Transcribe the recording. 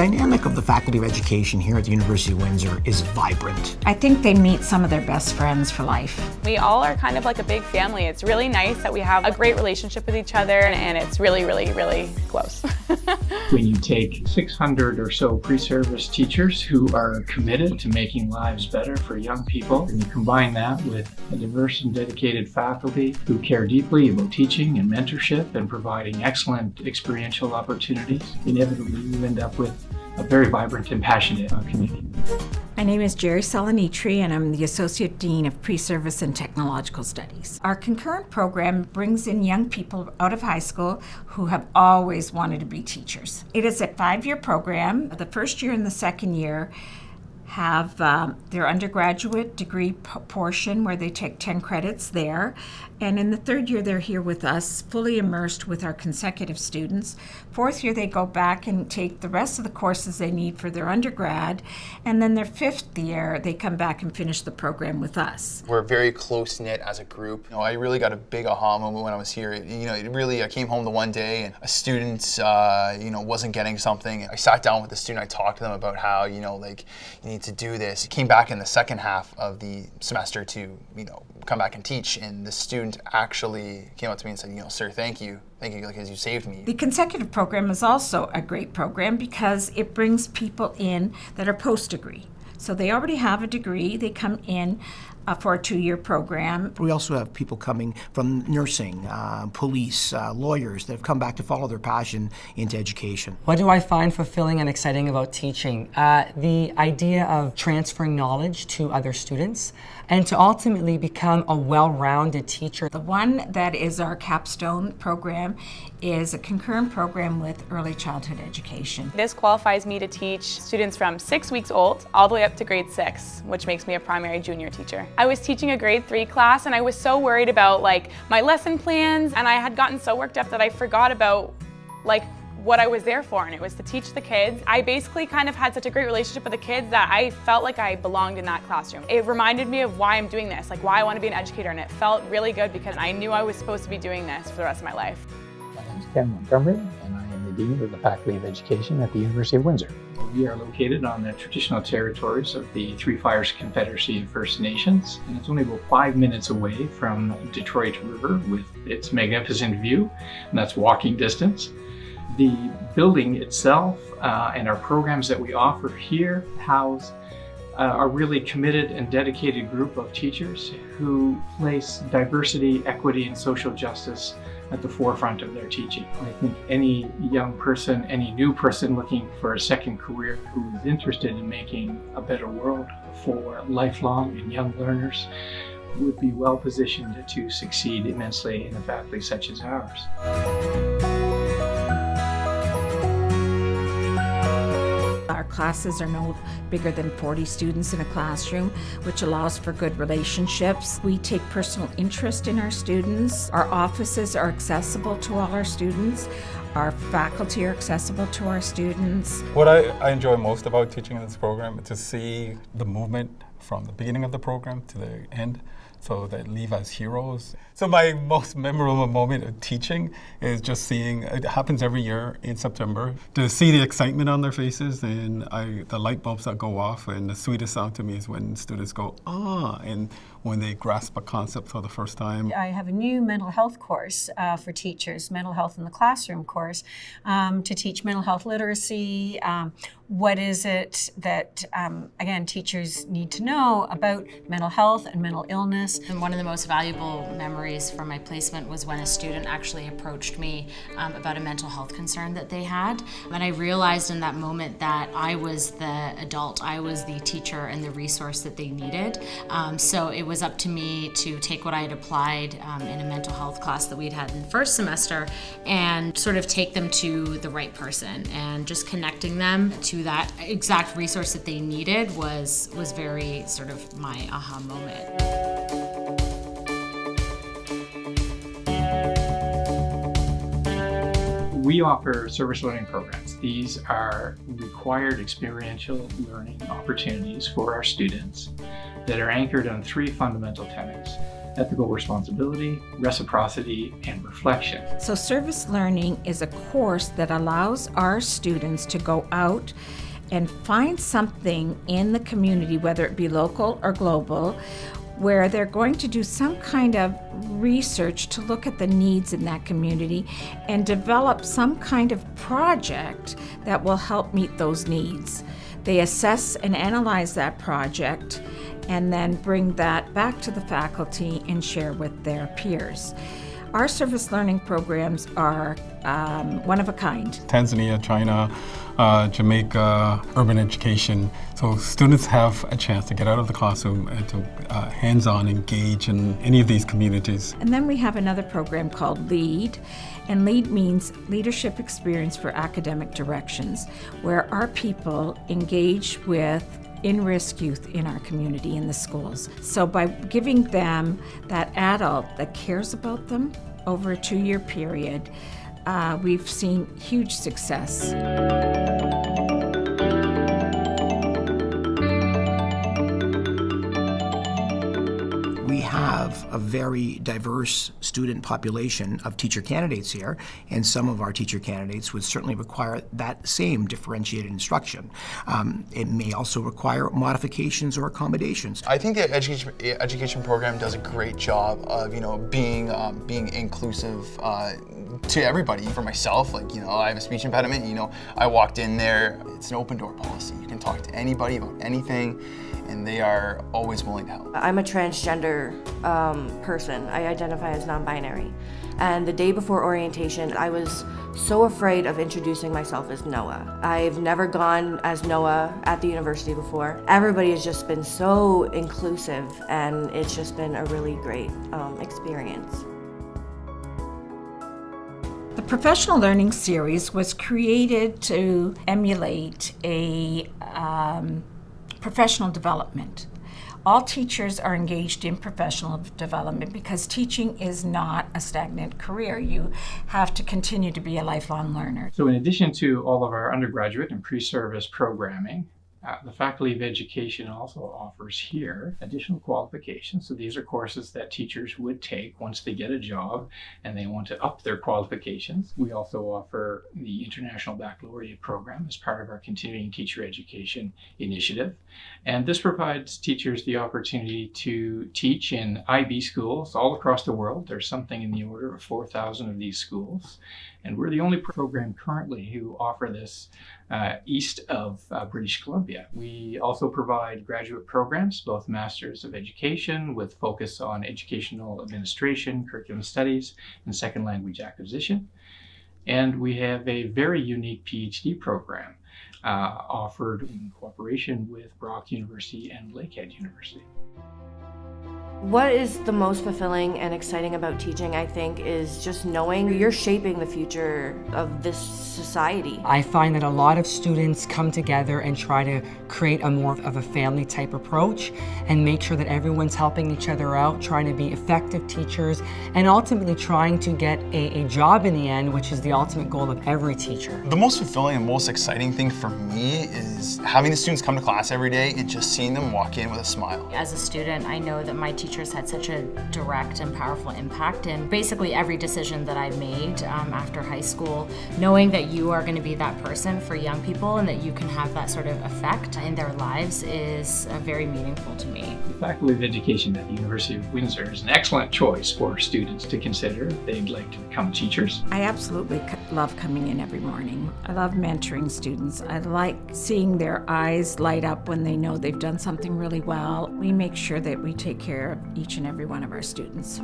dynamic of the Faculty of Education here at the University of Windsor is vibrant. I think they meet some of their best friends for life. We all are kind of like a big family. It's really nice that we have a great relationship with each other, and it's really, really, really close. When you take 600 or so pre-service teachers who are committed to making lives better for young people, and you combine that with a diverse and dedicated faculty who care deeply about teaching and mentorship and providing excellent experiential opportunities, inevitably you end up with a very vibrant and passionate community. My name is Jerry Salanitri, and I'm the Associate Dean of Pre-Service and Technological Studies. Our concurrent program brings in young people out of high school who have always wanted to be teachers. It is a 5-year program. The first year and the second year have their undergraduate degree portion where they take 10 credits there. And in the third year, they're here with us, fully immersed with our consecutive students. Fourth year, they go back and take the rest of the courses they need for their undergrad. And then their fifth year, they come back and finish the program with us. We're very close-knit as a group. I really got a big aha moment when I was here. I came home the one day and a student, wasn't getting something. I sat down with the student, I talked to them about how, you need to do this. Came back in the second half of the semester to, come back and teach, and the student actually came up to me and said, sir, thank you, because you saved me. The consecutive program is also a great program because it brings people in that are post-degree. So they already have a degree, they come in for a 2-year program. We also have people coming from nursing, police, lawyers that have come back to follow their passion into education. What do I find fulfilling and exciting about teaching? The idea of transferring knowledge to other students and to ultimately become a well-rounded teacher. The one that is our capstone program is a concurrent program with early childhood education. This qualifies me to teach students from 6 weeks old all the way up to grade 6, which makes me a primary junior teacher. I was teaching a grade 3 class, and I was so worried about my lesson plans, and I had gotten so worked up that I forgot about what I was there for, and it was to teach the kids. I basically kind of had such a great relationship with the kids that I felt like I belonged in that classroom. It reminded me of why I'm doing this, why I want to be an educator, and it felt really good because I knew I was supposed to be doing this for the rest of my life. My name is Ken Montgomery, and I am the Dean of the Faculty of Education at the University of Windsor. We are located on the traditional territories of the Three Fires Confederacy of First Nations, and it's only about 5 minutes away from Detroit River with its magnificent view, and that's walking distance. The building itself and our programs that we offer here house a really committed and dedicated group of teachers who place diversity, equity, and social justice at the forefront of their teaching. I think any young person, any new person looking for a second career who is interested in making a better world for lifelong and young learners would be well positioned to succeed immensely in a faculty such as ours. Our classes are no bigger than 40 students in a classroom, which allows for good relationships. We take personal interest in our students. Our offices are accessible to all our students. Our faculty are accessible to our students. What I enjoy most about teaching in this program is to see the movement from the beginning of the program to the end, so they leave as heroes. So my most memorable moment of teaching is just seeing, it happens every year in September, to see the excitement on their faces and the light bulbs that go off, and the sweetest sound to me is when students go, ah, and when they grasp a concept for the first time. I have a new mental health course for teachers, mental health in the classroom course, to teach mental health literacy. What is it that, again, teachers need to know about mental health and mental illness? And one of the most valuable memories from my placement was when a student actually approached me about a mental health concern that they had. And I realized in that moment that I was the adult, I was the teacher and the resource that they needed. So it was up to me to take what I had applied in a mental health class that we'd had in the first semester and sort of take them to the right person, and just connecting them to that exact resource that they needed was very sort of my aha moment. We offer service learning programs. These are required experiential learning opportunities for our students that are anchored on 3 fundamental tenets. ethical responsibility, reciprocity, and reflection. So service learning is a course that allows our students to go out and find something in the community, whether it be local or global, where they're going to do some kind of research to look at the needs in that community and develop some kind of project that will help meet those needs. They assess and analyze that project and then bring that back to the faculty and share with their peers. Our service learning programs are one of a kind. Tanzania, China, Jamaica, urban education. So students have a chance to get out of the classroom and to hands-on engage in any of these communities. And then we have another program called LEAD, and LEAD means Leadership Experience for Academic Directions, where our people engage with in-risk youth in our community, in the schools. So by giving them that adult that cares about them over a 2-year period, we've seen huge success. We have a very diverse student population of teacher candidates here, and some of our teacher candidates would certainly require that same differentiated instruction. It may also require modifications or accommodations. I think the education program does a great job of, being inclusive to everybody. For myself, I have a speech impediment. I walked in there. It's an open door policy. You can talk to anybody about anything, and they are always willing to help. I'm a transgender person. I identify as non-binary. And the day before orientation, I was so afraid of introducing myself as Noah. I've never gone as Noah at the university before. Everybody has just been so inclusive, and it's just been a really great experience. The Professional Learning Series was created to emulate a professional development. All teachers are engaged in professional development because teaching is not a stagnant career. You have to continue to be a lifelong learner. So in addition to all of our undergraduate and pre-service programming, the Faculty of Education also offers here additional qualifications. So these are courses that teachers would take once they get a job and they want to up their qualifications. We also offer the International Baccalaureate program as part of our Continuing Teacher Education initiative. And this provides teachers the opportunity to teach in IB schools all across the world. There's something in the order of 4,000 of these schools. And we're the only program currently who offer this east of British Columbia. We also provide graduate programs, both Masters of Education with focus on educational administration, curriculum studies, and second language acquisition. And we have a very unique PhD program offered in cooperation with Brock University and Lakehead University. What is the most fulfilling and exciting about teaching, I think, is just knowing you're shaping the future of this society. I find that a lot of students come together and try to create a more of a family type approach and make sure that everyone's helping each other out, trying to be effective teachers, and ultimately trying to get a job in the end, which is the ultimate goal of every teacher. The most fulfilling and most exciting thing for me is having the students come to class every day and just seeing them walk in with a smile. As a student, I know that my teachers had such a direct and powerful impact in basically every decision that I made after high school. Knowing that you are going to be that person for young people and that you can have that sort of effect in their lives is very meaningful to me. The Faculty of Education at the University of Windsor is an excellent choice for students to consider if they'd like to become teachers. I absolutely love coming in every morning. I love mentoring students. I like seeing their eyes light up when they know they've done something really well. We make sure that we take care of each and every one of our students.